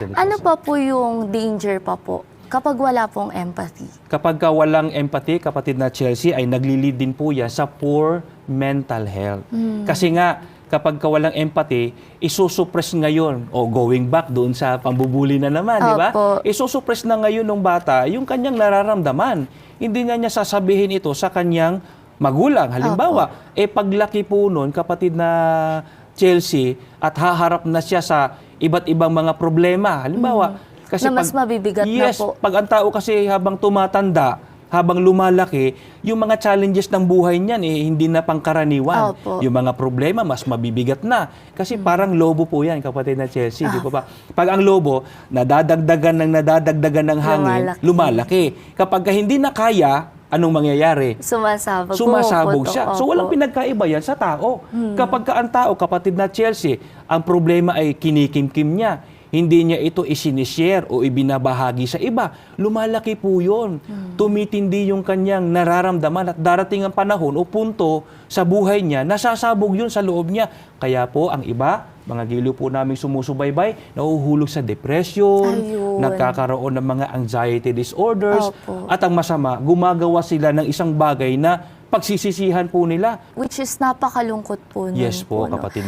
Ano pa po yung danger pa po kapag wala pong empathy? Kapag walang empathy, kapatid na Chelsea, ay naglilid din po yan sa poor mental health. Kasi nga, kapag walang empathy, isusuppress ngayon, o going back doon sa pambubuli na naman, di ba? Isusuppress na ngayon ng bata yung kanyang nararamdaman. Hindi nga niya sasabihin ito sa kanyang magulang. Halimbawa, paglaki po nun, kapatid na Chelsea, at haharap na siya sa iba't ibang mga problema. Halimbawa, kasi na mas mabibigat na po. Pag ang tao kasi habang tumatanda, habang lumalaki, yung mga challenges ng buhay niyan hindi na pangkaraniwan. Yung mga problema mas mabibigat na. Kasi parang lobo po yan, kapatid na Chelsea, di ba? Pag ang lobo, nadadagdagan ng hangin, lumalaki. Kapag hindi na kaya, anong mangyayari? Sumasabog siya. So walang pinagkaiba yan sa tao. Kapag ang tao, kapatid na Chelsea, ang problema ay kinikimkim niya. Hindi niya ito isinishare o ibinabahagi sa iba. Lumalaki po yun. Tumitindi yung kanyang nararamdaman at darating ang panahon o punto sa buhay niya, nasasabog yun sa loob niya. Kaya po ang iba, mga giliw po namin sumusubaybay, nahuhulog sa depression, nagkakaroon ng mga anxiety disorders, at ang masama, gumagawa sila ng isang bagay na pagsisisihan po nila. Which is napakalungkot po. Yes po, kapatid.